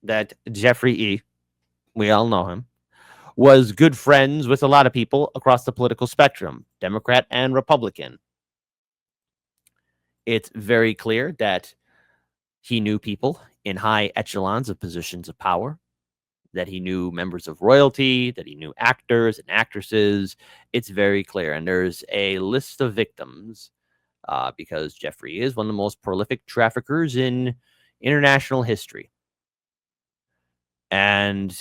that Jeffrey E., we all know him, was good friends with a lot of people across the political spectrum, Democrat and Republican. It's very clear that he knew people in high echelons of positions of power, that he knew members of royalty, that he knew actors and actresses. It's very clear. And there's a list of victims because Jeffrey is one of the most prolific traffickers in international history. And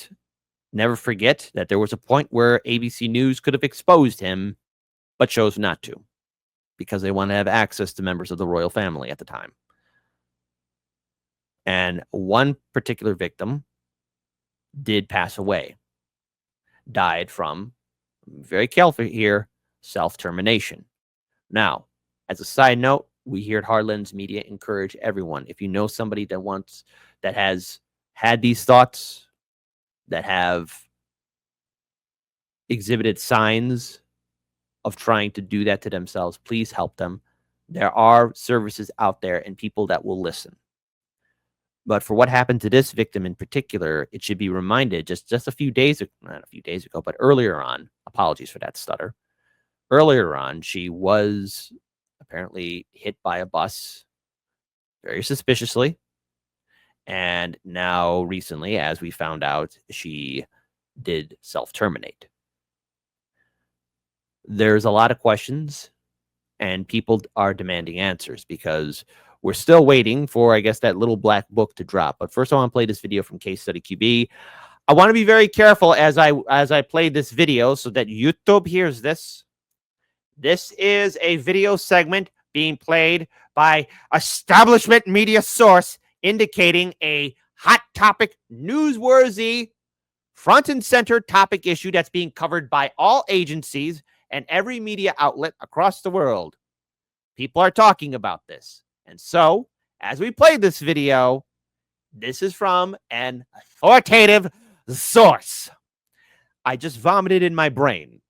never forget that there was a point where ABC News could have exposed him, but chose not to because they want to have access to members of the royal family at the time. And one particular victim did pass away, died from, very careful here, self-termination. Now, as a side note, we here at Heartlands Media encourage everyone, if you know somebody that has had these thoughts, that have exhibited signs of trying to do that to themselves, please help them. There are services out there and people that will listen. But for what happened to this victim in particular, it should be reminded just a few days ago, not a few days ago, but earlier on, apologies for that stutter. Earlier on, she was apparently hit by a bus very suspiciously. And now recently, as we found out, she did self-terminate. There's a lot of questions and people are demanding answers because we're still waiting for, I guess, that little black book to drop. But first, I want to play this video from Case Study QB. I want to be very careful as I play this video so that YouTube hears this. This is a video segment being played by establishment media source indicating a hot topic, newsworthy, front and center topic issue that's being covered by all agencies and every media outlet across the world. People are talking about this. And so, as we play this video, this is from an authoritative source. I just vomited in my brain.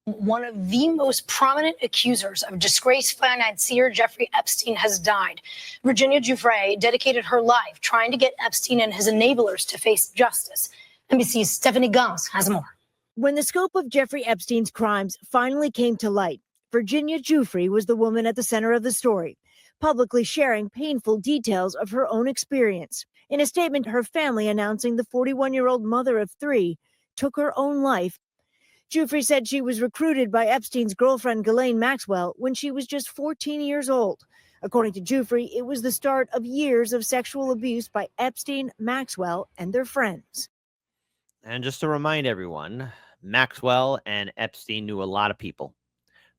One of the most prominent accusers of disgraced financier Jeffrey Epstein has died. Virginia Giuffre dedicated her life trying to get Epstein and his enablers to face justice. NBC's Stephanie Goss has more. When the scope of Jeffrey Epstein's crimes finally came to light, Virginia Giuffre was the woman at the center of the story, publicly sharing painful details of her own experience. In a statement, her family announcing the 41-year-old mother of three took her own life. Giuffre said she was recruited by Epstein's girlfriend Ghislaine Maxwell when she was just 14 years old. According to Giuffre, it was the start of years of sexual abuse by Epstein, Maxwell, and their friends. And just to remind everyone, Maxwell and Epstein knew a lot of people.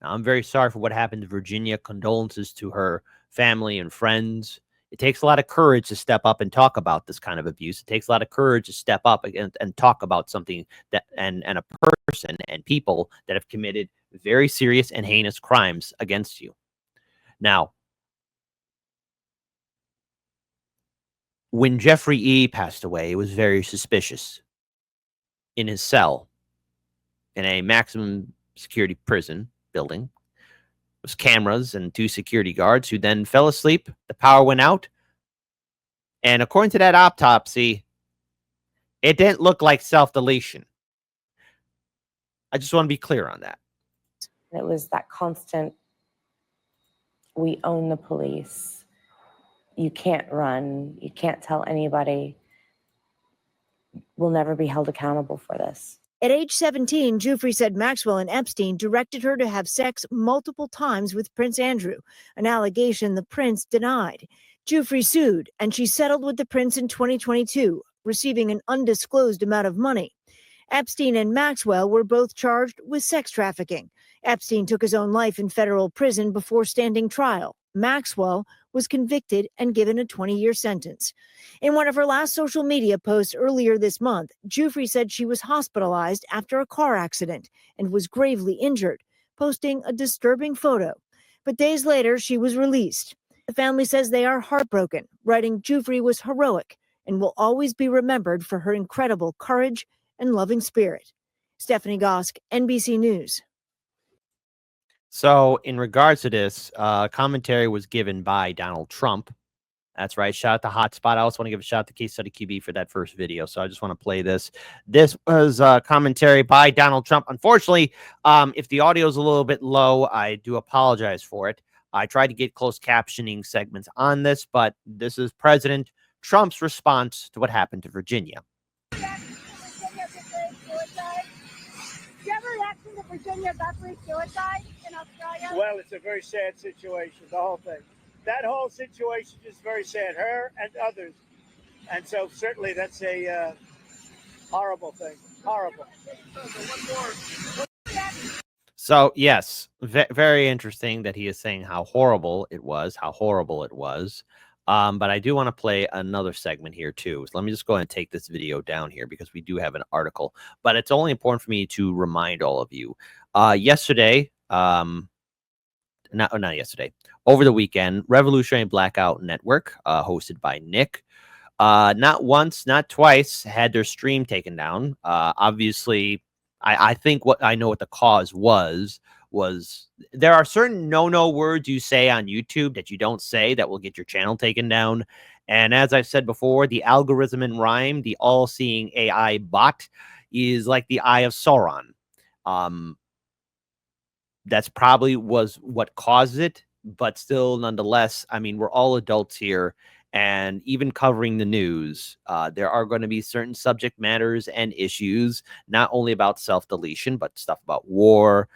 Now, I'm very sorry for what happened to Virginia. Condolences to her family and friends. It takes a lot of courage to step up and talk about this kind of abuse. It takes a lot of courage to step up and talk about something that and a person and people that have committed very serious and heinous crimes against you. Now, when Jeffrey E. passed away, it was very suspicious. In his cell, in a maximum security prison building, was cameras and 2 security guards who then fell asleep. The power went out. And according to that autopsy, it didn't look like self-deletion. I just want to be clear on that. It was that constant, we own the police. You can't run. You can't tell anybody. We'll never be held accountable for this. At age 17, Giuffre said Maxwell and Epstein directed her to have sex multiple times with Prince Andrew, an allegation the prince denied. Giuffre sued, and she settled with the prince in 2022, receiving an undisclosed amount of money. Epstein and Maxwell were both charged with sex trafficking. Epstein took his own life in federal prison before standing trial. Maxwell was convicted and given a 20-year sentence. In one of her last social media posts earlier this month, Giuffre said she was hospitalized after a car accident and was gravely injured, posting a disturbing photo. But days later, she was released. The family says they are heartbroken, writing Giuffre was heroic and will always be remembered for her incredible courage and loving spirit. Stephanie Gosk, NBC News. So in regards to this, commentary was given by Donald Trump That's right. Shout out to Hotspot. I also want to give a shout out to Case Study QB for that first video. So I just want to play this. This was commentary by Donald Trump. Unfortunately, if the audio is a little bit low, I do apologize for it. I tried to get closed captioning segments on this, but this is President Trump's response to what happened to Virginia. Virginia Giuffre suicide in Australia? Well, it's a very sad situation, the whole thing. That whole situation is very sad, her and others. And so certainly that's a horrible thing. Horrible. So, yes, very interesting that he is saying how horrible it was, But I do want to play another segment here, too. So let me just go ahead and take this video down here because we do have an article. But it's only important for me to remind all of you. Yesterday, not yesterday, over the weekend, Revolutionary Blackout Network, hosted by Nick, not once, not twice, had their stream taken down. Obviously, I think what I know what the cause was there are certain no words you say on YouTube that you don't say that will get your channel taken down. And as I've said before, the algorithm in Rhyme, the all-seeing AI bot, is like the eye of Sauron. That's probably was what caused it, but still, nonetheless, I mean, we're all adults here. And even covering the news, there are going to be certain subject matters and issues, not only about self-deletion, but stuff about war,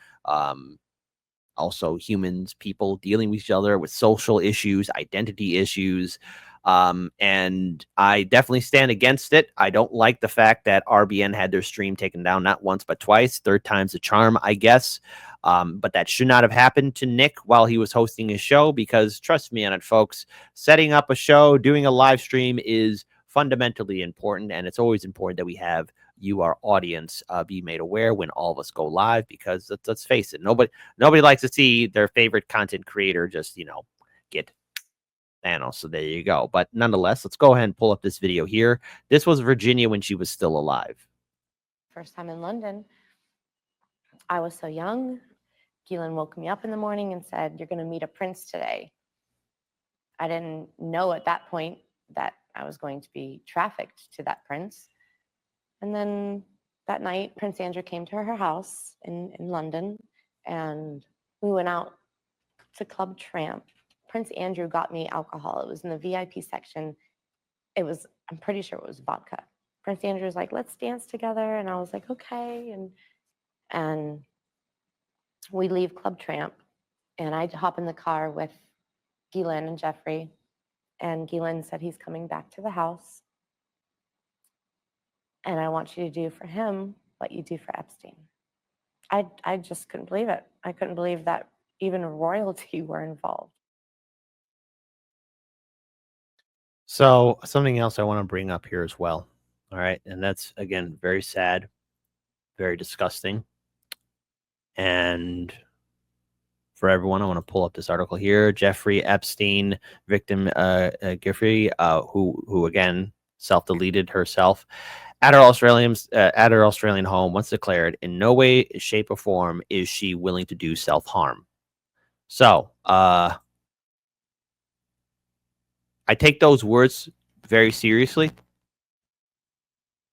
also humans, people dealing with each other, with social issues, identity issues. And I definitely stand against it. I don't like the fact that RBN had their stream taken down, not once, but twice. Third time's the charm, I guess. But that should not have happened to Nick while he was hosting his show, because trust me on it, folks, setting up a show, doing a live stream is fundamentally important. And it's always important that we have you, our audience, be made aware when all of us go live, because let's face it, nobody likes to see their favorite content creator just, get Thanos. So there you go. But nonetheless, let's go ahead and pull up this video here. This was Virginia when she was still alive. First time in London, I was so young. Keelan woke me up in the morning and said, "You're going to meet a prince today." I didn't know at that point that I was going to be trafficked to that prince. And then that night, Prince Andrew came to her house in London, and we went out to Club Tramp. Prince Andrew got me alcohol. It was in the VIP section. I'm pretty sure it was vodka. Prince Andrew was like, "Let's dance together." And I was like, okay. And we leave Club Tramp, and I hop in the car with Ghislaine and Giuffre. And Ghislaine said he's coming back to the house. And I want you to do for him what you do for Epstein. I just couldn't believe it. I couldn't believe that even royalty were involved. So something else I want to bring up here as well. All right. And that's, again, very sad, very disgusting. And for everyone, I want to pull up this article here. Giuffre Epstein victim, Giuffre, who again self-deleted herself at her Australian home, once declared in no way, shape, or form is she willing to do self-harm. So I take those words very seriously,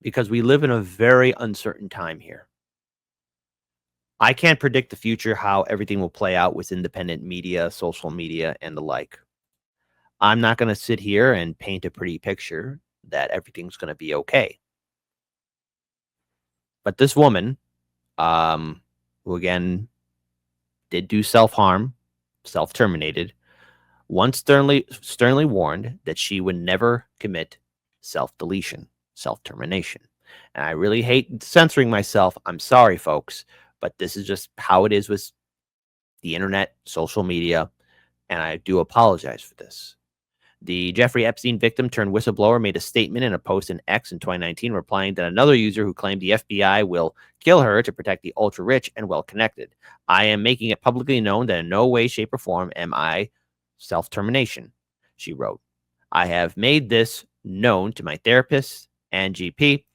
because we live in a very uncertain time here. I can't predict the future, how everything will play out with independent media, social media, and the like. I'm not going to sit here and paint a pretty picture that everything's going to be okay. But this woman, who again did do self-harm, self-terminated, once sternly warned that she would never commit self-deletion, self-termination. And I really hate censoring myself. I'm sorry, folks, but this is just how it is with the internet, social media, and I do apologize for this. The Giuffre Epstein victim turned whistleblower made a statement in a post in X in 2019, replying that another user who claimed the FBI will kill her to protect the ultra-rich and well-connected. "I am making it publicly known that in no way, shape, or form am I self-termination," she wrote. "I have made this known to my therapist and GP,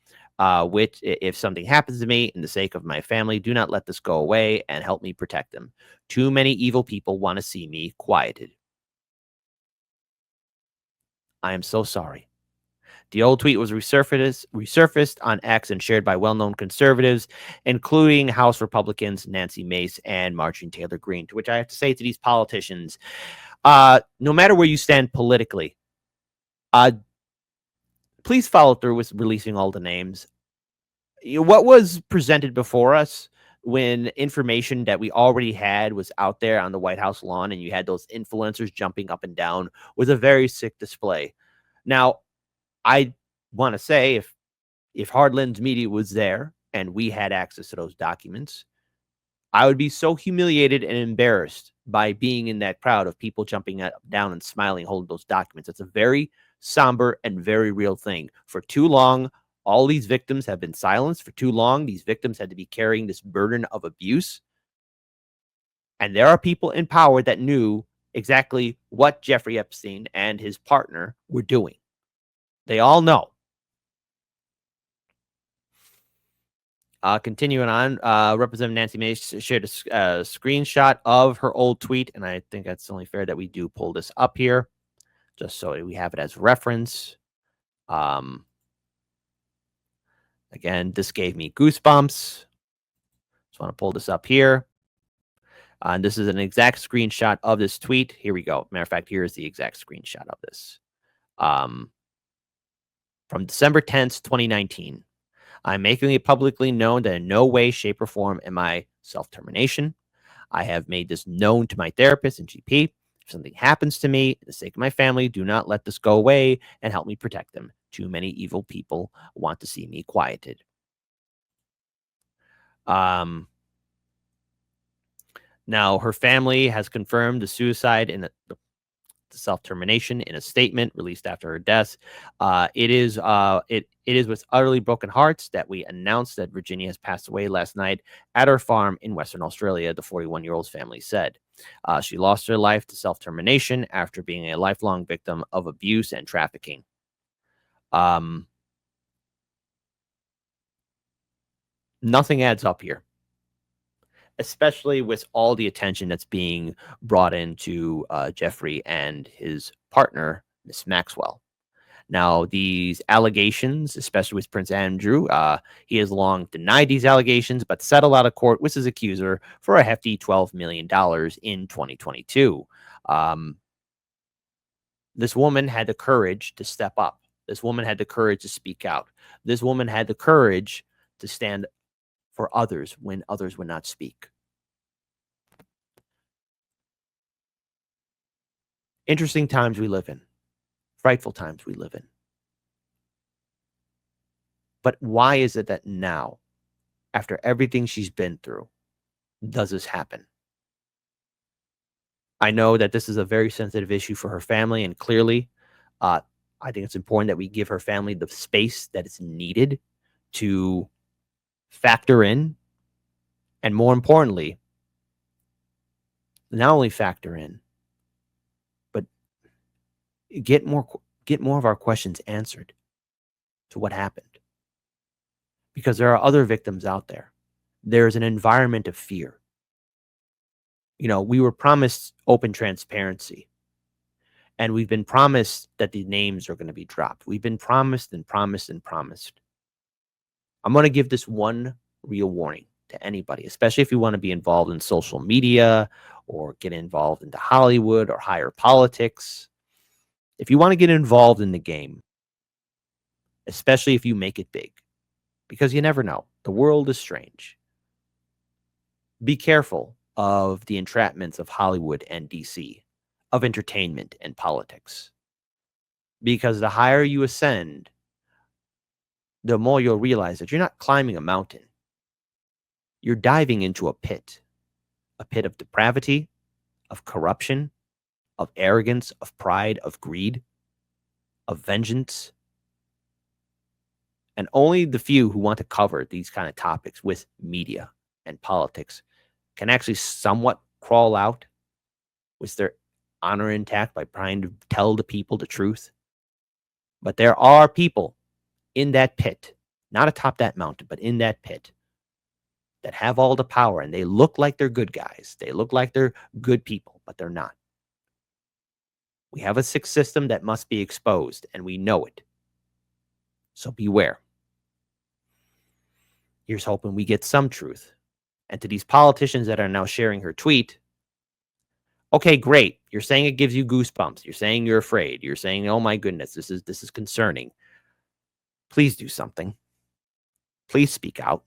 which, if something happens to me, in the sake of my family, do not let this go away and help me protect them. Too many evil people want to see me quieted." I am so sorry. The old tweet was resurfaced on X and shared by well-known conservatives, including House Republicans Nancy Mace and Marjorie Taylor Greene, to which I have to say to these politicians, no matter where you stand politically, please follow through with releasing all the names. What was presented before us when information that we already had was out there on the White House lawn and you had those influencers jumping up and down was a very sick display. Now, I want to say if Hardlands Media was there and we had access to those documents, I would be so humiliated and embarrassed by being in that crowd of people jumping up, down and smiling, holding those documents. It's a very somber and very real thing. For too long, all these victims have been silenced. For too long, these victims had to be carrying this burden of abuse. And there are people in power that knew exactly what Jeffrey Epstein and his partner were doing. They all know. Continuing on, Representative Nancy Mace shared a screenshot of her old tweet, and I think that's only fair that we do pull this up here, just so we have it as reference. Again, this gave me goosebumps. Just want to pull this up here. And this is an exact screenshot of this tweet. Here we go. Matter of fact, here is the exact screenshot of this. From December 10th, 2019. I'm making it publicly known that in no way, shape, or form am I self-termination. I have made this known to my therapist and GP. If something happens to me, for the sake of my family, do not let this go away and help me protect them. Too many evil people want to see me quieted. Now, her family has confirmed the suicide and the self-termination in a statement released after her death. It is with utterly broken hearts that we announced that Virginia has passed away last night at her farm in Western Australia, the 41-year-old's family said. She lost her life to self-termination after being a lifelong victim of abuse and trafficking. Nothing adds up here, especially with all the attention that's being brought into Jeffrey and his partner, Miss Maxwell. Now, these allegations, especially with Prince Andrew, he has long denied these allegations, but settled out of court with his accuser for a hefty $12 million in 2022. This woman had the courage to step up. This woman had the courage to speak out. This woman had the courage to stand for others when others would not speak. Interesting times we live in. Frightful times we live in. But why is it that now, after everything she's been through, does this happen? I know that this is a very sensitive issue for her family, and clearly, I think it's important that we give her family the space that is needed to factor in, and more importantly, not only factor in, but get more of our questions answered to what happened. Because there are other victims out there. There's an environment of fear. You know, we were promised open transparency, and we've been promised that the names are going to be dropped. We've been promised and promised and promised. I'm going to give this one real warning to anybody, especially if you want to be involved in social media or get involved into Hollywood or higher politics. If you want to get involved in the game, especially if you make it big, because you never know. The world is strange. Be careful of the entrapments of Hollywood and DC, of entertainment and politics. Because the higher you ascend, the more you'll realize that you're not climbing a mountain. You're diving into a pit of depravity, of corruption, of arrogance, of pride, of greed, of vengeance. And only the few who want to cover these kind of topics with media and politics can actually somewhat crawl out with their honor intact by trying to tell the people the truth. But there are people in that pit, not atop that mountain, but in that pit, that have all the power, and they look like they're good guys. They look like they're good people, but they're not. We have a sick system that must be exposed, and we know it. So beware. Here's hoping we get some truth. And to these politicians that are now sharing her tweet, okay, great. You're saying it gives you goosebumps. You're saying you're afraid. You're saying, oh my goodness, this is concerning. Please do something. Please speak out.